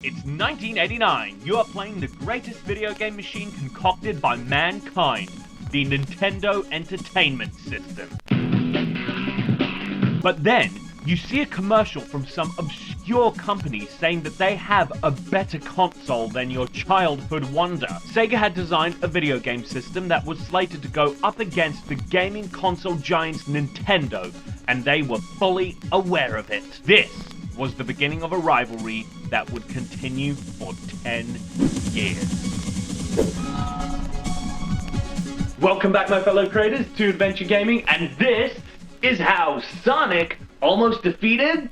It's 1989. You are playing the greatest video game machine concocted by mankind, the Nintendo Entertainment System. But then, you see a commercial from some obscure company saying that they have a better console than your childhood wonder. Sega had designed a video game system that was slated to go up against the gaming console giants Nintendo, and they were fully aware of it. This was the beginning of a rivalry that would continue for 10 years. Welcome back, my fellow creators, to Adventure Gaming, and this is how Sonic almost defeated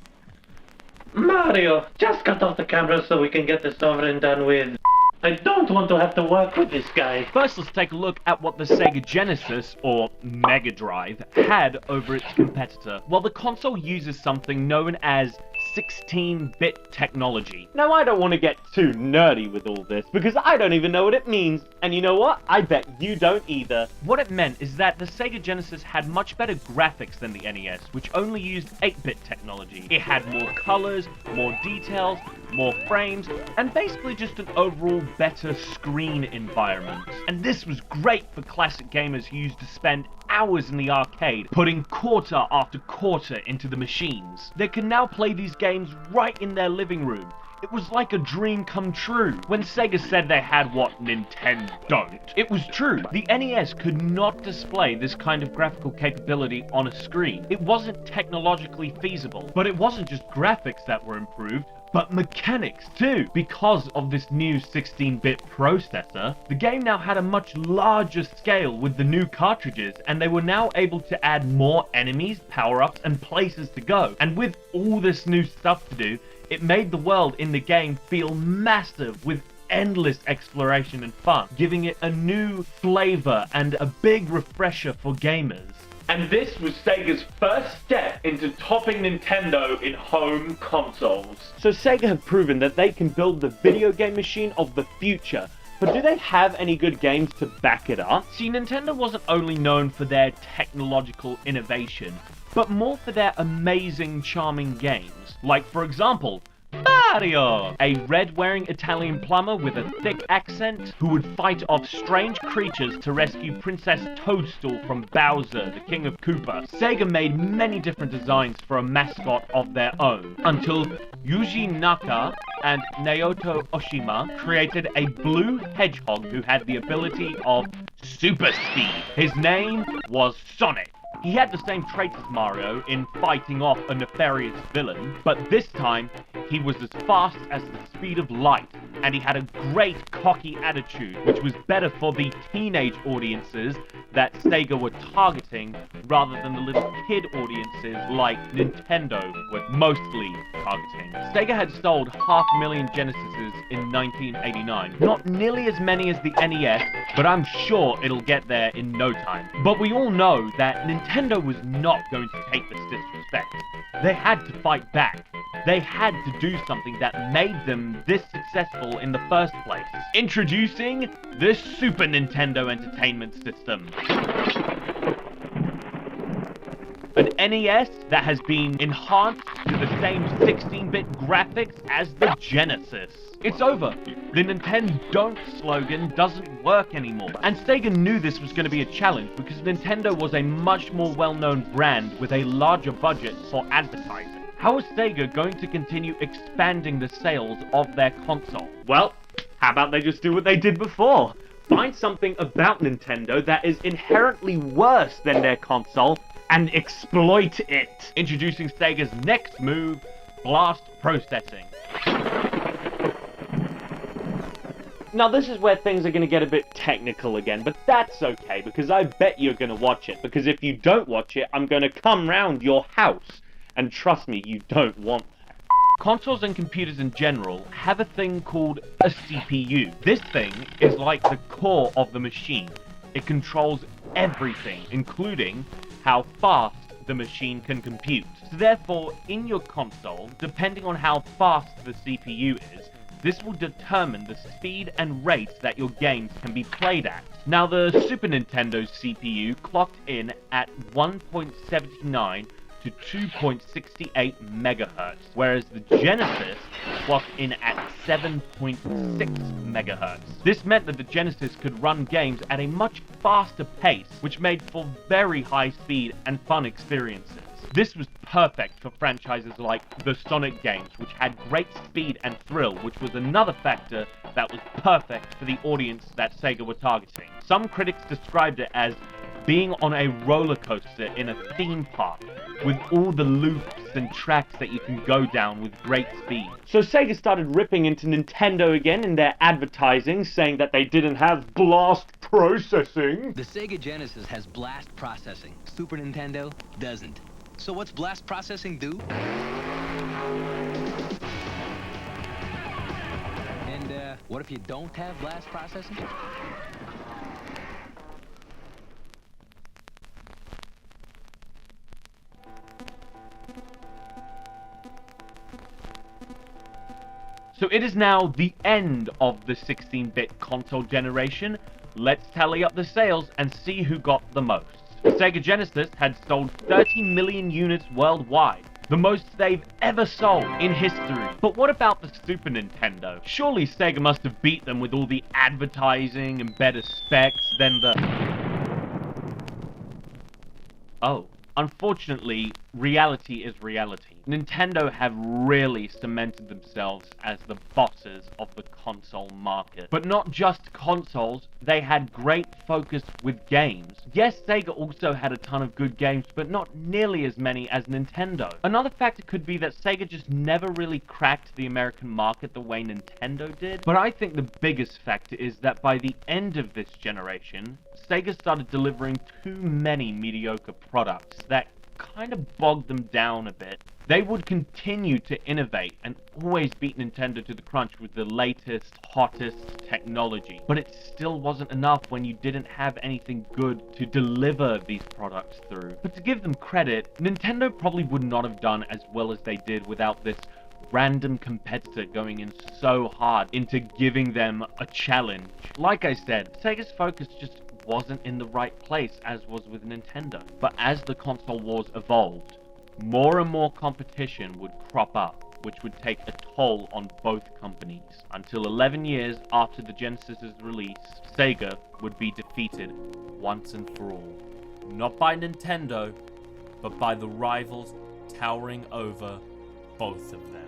Mario. Just cut off the camera so we can get this over and done with. I don't want to have to work with this guy. First, let's take a look at what the Sega Genesis, or Mega Drive, had over its competitor. Well, the console uses something known as 16-bit technology. Now, I don't want to get too nerdy with all this, because I don't even know what it means, and you know what? I bet you don't either. What it meant is that the Sega Genesis had much better graphics than the NES, which only used 8-bit technology. It had more colors, more details, more frames, and basically just an overall better screen environment. And this was great for classic gamers who used to spend hours in the arcade, putting quarter after quarter into the machines. They can now play these games right in their living room. It was like a dream come true. When Sega said they had what Nintendo don't, it was true. The NES could not display this kind of graphical capability on a screen. It wasn't technologically feasible. But it wasn't just graphics that were improved, but mechanics too. Because of this new 16-bit processor, the game now had a much larger scale with the new cartridges, and they were now able to add more enemies, power-ups, and places to go. And with all this new stuff to do, it made the world in the game feel massive with endless exploration and fun, giving it a new flavor and a big refresher for gamers. And this was Sega's first step into topping Nintendo in home consoles. So Sega have proven that they can build the video game machine of the future, but do they have any good games to back it up? See, Nintendo wasn't only known for their technological innovation, but more for their amazing, charming games. Like, for example, Mario! A red-wearing Italian plumber with a thick accent who would fight off strange creatures to rescue Princess Toadstool from Bowser, the King of Koopa. Sega made many different designs for a mascot of their own, until Yuji Naka and Naoto Oshima created a blue hedgehog who had the ability of super speed. His name was Sonic. He had the same traits as Mario in fighting off a nefarious villain, but this time, he was as fast as the speed of light, and he had a great cocky attitude, which was better for the teenage audiences that Sega were targeting, rather than the little kid audiences like Nintendo were mostly targeting. Sega had sold 500,000 Genesises in 1989. Not nearly as many as the NES, but I'm sure it'll get there in no time. But we all know that Nintendo was not going to take this disrespect. They had to fight back. They had to do something that made them this successful in the first place. Introducing the Super Nintendo Entertainment System. An NES that has been enhanced to the same 16-bit graphics as the Genesis. It's over. The Nintendo Don't slogan doesn't work anymore. And Sega knew this was going to be a challenge because Nintendo was a much more well-known brand with a larger budget for advertising. How is Sega going to continue expanding the sales of their console? Well, how about they just do what they did before? Find something about Nintendo that is inherently worse than their console and exploit it. Introducing Sega's next move, blast processing. Now this is where things are going to get a bit technical again, but that's okay because I bet you're going to watch it, because if you don't watch it, I'm going to come round your house. And trust me, you don't want that. Consoles and computers in general have a thing called a CPU. This thing is like the core of the machine. It controls everything, including how fast the machine can compute. So therefore, in your console, depending on how fast the CPU is, this will determine the speed and rate that your games can be played at. Now, the Super Nintendo's CPU clocked in at 1.79 to 2.68 megahertz, whereas the Genesis clocked in at 7.6 megahertz. This meant that the Genesis could run games at a much faster pace, which made for very high speed and fun experiences. This was perfect for franchises like the Sonic games, which had great speed and thrill, which was another factor that was perfect for the audience that Sega were targeting. Some critics described it as being on a roller coaster in a theme park, with all the loops and tracks that you can go down with great speed. So Sega started ripping into Nintendo again in their advertising, saying that they didn't have blast processing. The Sega Genesis has blast processing. Super Nintendo doesn't. So what's blast processing do? And what if you don't have blast processing? So it is now the end of the 16-bit console generation. Let's tally up the sales and see who got the most. The Sega Genesis had sold 30 million units worldwide, the most they've ever sold in history. But what about the Super Nintendo? Surely Sega must have beat them with all the advertising and better specs than the... Oh. Unfortunately, reality is reality. Nintendo have really cemented themselves as the bosses of the console market. But not just consoles, they had great focus with games. Yes, Sega also had a ton of good games, but not nearly as many as Nintendo. Another factor could be that Sega just never really cracked the American market the way Nintendo did. But I think the biggest factor is that by the end of this generation, Sega started delivering too many mediocre products that kind of bogged them down a bit. They would continue to innovate and always beat Nintendo to the crunch with the latest, hottest technology. But it still wasn't enough when you didn't have anything good to deliver these products through. But to give them credit, Nintendo probably would not have done as well as they did without this random competitor going in so hard into giving them a challenge. Like I said, Sega's focus just wasn't in the right place, as was with Nintendo. But as the console wars evolved, more and more competition would crop up, which would take a toll on both companies. Until 11 years after the Genesis's release, Sega would be defeated once and for all. Not by Nintendo, but by the rivals towering over both of them.